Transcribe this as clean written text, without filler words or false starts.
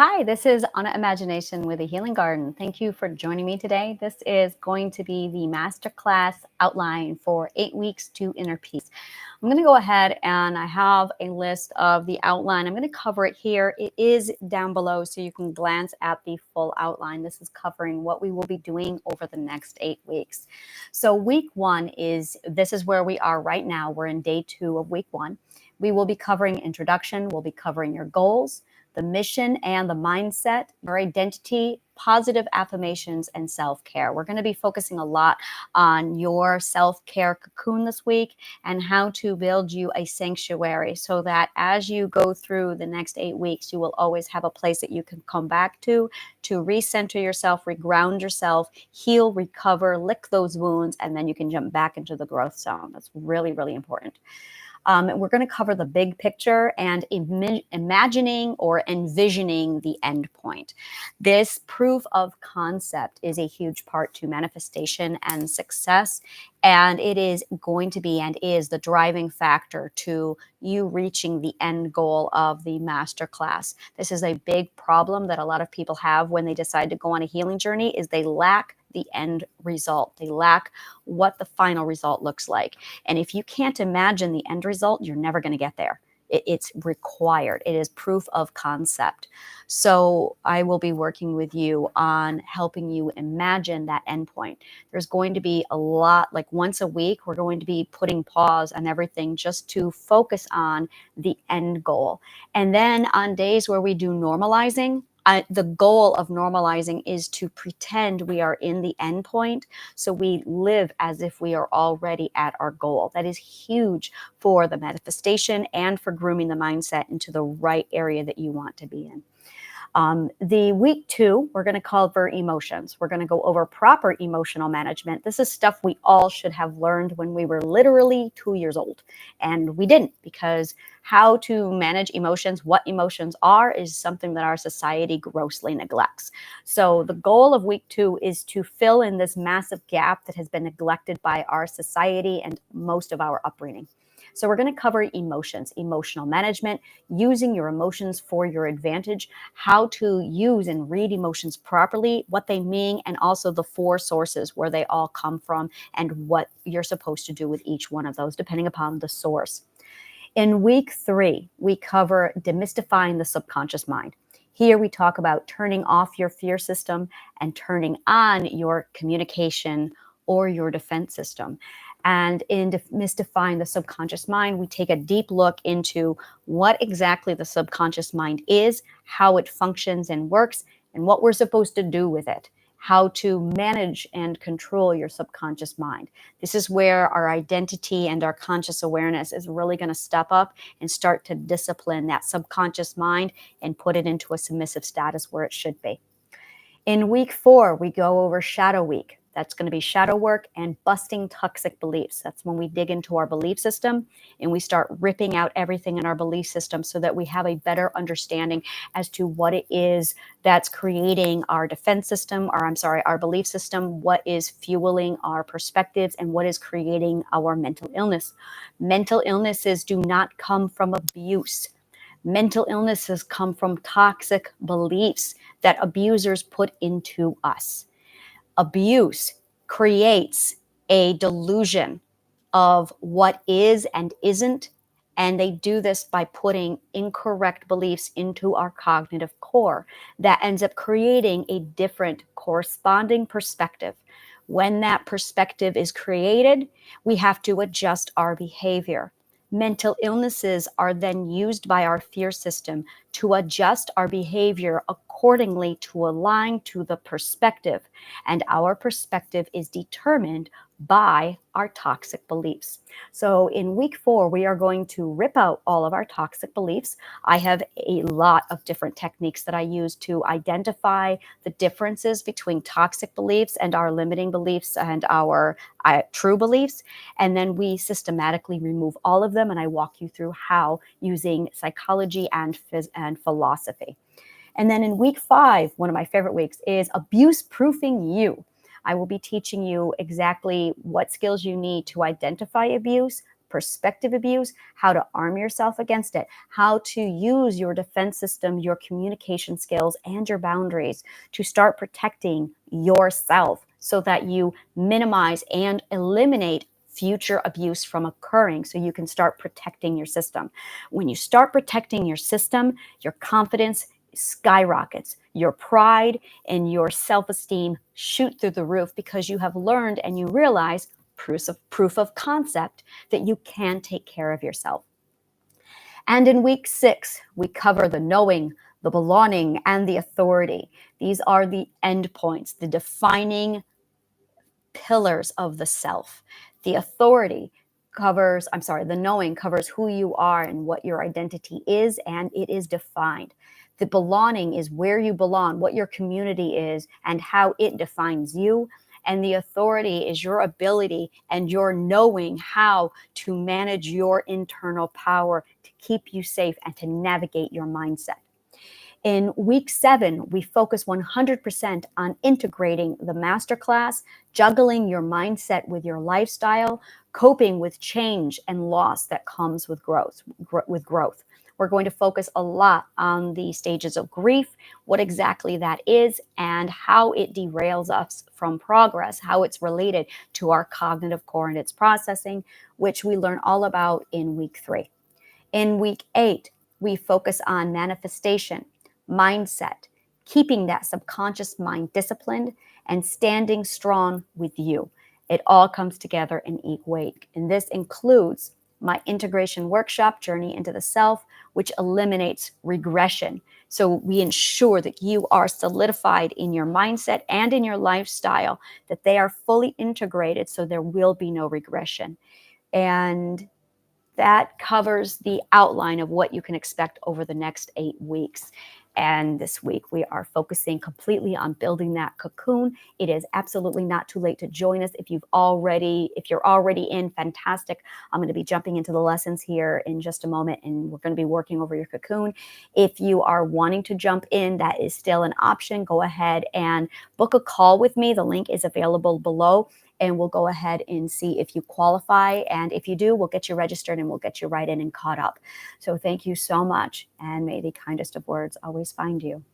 Hi, this is Anna Imagination with a Healing Garden. Thank you for joining me today. This is going to be the masterclass outline for 8 weeks to inner peace. I'm going to go ahead and I have a list of the outline. I'm going to cover it here. It is down below so you can glance at the full outline. This is covering what we will be doing over the next 8 weeks. So week 1 this is where we are right now. We're in day 2 of week 1. We will be covering introduction. We'll be covering your goals, the mission and the mindset, your identity, positive affirmations, and self-care. We're going to be focusing a lot on your self-care cocoon this week and how to build you a sanctuary so that as you go through the next 8 weeks, you will always have a place that you can come back to recenter yourself, reground yourself, heal, recover, lick those wounds, and then you can jump back into the growth zone. That's really, really important. We're going to cover the big picture and imagining or envisioning the end point. This proof of concept is a huge part to manifestation and success, and it is going to be and is the driving factor to you reaching the end goal of the masterclass. This is a big problem that a lot of people have when they decide to go on a healing journey is they lack the end result. They lack what the final result looks like. And if you can't imagine the end result, you're never going to get there. It's required. It is proof of concept. So I will be working with you on helping you imagine that endpoint. There's going to be a lot, like once a week, we're going to be putting pause on everything just to focus on the end goal. And then on days where we do normalizing, the goal of normalizing is to pretend we are in the end point. So we live as if we are already at our goal. That is huge for the manifestation and for grooming the mindset into the right area that you want to be in. The week 2, we're going to cover emotions. We're going to go over proper emotional management. This is stuff we all should have learned when we were literally 2 years old. And we didn't, because how to manage emotions, what emotions are, is something that our society grossly neglects. So the goal of week 2 is to fill in this massive gap that has been neglected by our society and most of our upbringing. So we're going to cover emotions, emotional management, using your emotions for your advantage, how to use and read emotions properly, what they mean, and also the 4 sources where they all come from and what you're supposed to do with each one of those, depending upon the source. In week 3, we cover demystifying the subconscious mind. Here we talk about turning off your fear system and turning on your communication or your defense system. And in demystifying the subconscious mind, we take a deep look into what exactly the subconscious mind is, how it functions and works, and what we're supposed to do with it, how to manage and control your subconscious mind. This is where our identity and our conscious awareness is really going to step up and start to discipline that subconscious mind and put it into a submissive status where it should be. In week 4, we go over shadow week. That's going to be shadow work and busting toxic beliefs. That's when we dig into our belief system and we start ripping out everything in our belief system so that we have a better understanding as to what it is that's creating our defense system, our belief system, what is fueling our perspectives, and what is creating our mental illness. Mental illnesses do not come from abuse. Mental illnesses come from toxic beliefs that abusers put into us. Abuse creates a delusion of what is and isn't, and they do this by putting incorrect beliefs into our cognitive core that ends up creating a different corresponding perspective. When that perspective is created, we have to adjust our behavior. Mental illnesses are then used by our fear system to adjust our behavior accordingly to align to the perspective. And our perspective is determined by our toxic beliefs. So in week 4, we are going to rip out all of our toxic beliefs. I have a lot of different techniques that I use to identify the differences between toxic beliefs and our limiting beliefs and our true beliefs. And then we systematically remove all of them. And I walk you through how using psychology and philosophy. And then in week 5, one of my favorite weeks is abuse proofing you. I will be teaching you exactly what skills you need to identify abuse, perspective abuse, how to arm yourself against it, how to use your defense system, your communication skills, and your boundaries to start protecting yourself so that you minimize and eliminate future abuse from occurring, so you can start protecting your system. When you start protecting your system, your confidence skyrockets, your pride and your self-esteem shoot through the roof, because you have learned and you realize proof of concept that you can take care of yourself. And in week 6, we cover the knowing, the belonging, and the authority. These are the endpoints, the defining pillars of the self. The authority the knowing covers who you are and what your identity is, and it is defined. The belonging is where you belong, what your community is, and how it defines you. And the authority is your ability and your knowing how to manage your internal power to keep you safe and to navigate your mindset. In week 7, we focus 100% on integrating the masterclass, juggling your mindset with your lifestyle, coping with change and loss that comes with growth. We're going to focus a lot on the stages of grief, what exactly that is, and how it derails us from progress, how it's related to our cognitive core and its processing, which we learn all about in week 3. In week 8, we focus on manifestation, mindset, keeping that subconscious mind disciplined, and standing strong with you. It all comes together in each week. And this includes my integration workshop, Journey into the Self, which eliminates regression. So we ensure that you are solidified in your mindset and in your lifestyle, that they are fully integrated so there will be no regression. And that covers the outline of what you can expect over the next 8 weeks. And this week, we are focusing completely on building that cocoon. It is absolutely not too late to join us. If you're already in, fantastic. I'm going to be jumping into the lessons here in just a moment, and we're going to be working over your cocoon. If you are wanting to jump in, that is still an option. Go ahead and book a call with me. The link is available below, and we'll go ahead and see if you qualify. And if you do, we'll get you registered and we'll get you right in and caught up. So thank you so much, and may the kindest of words always find you.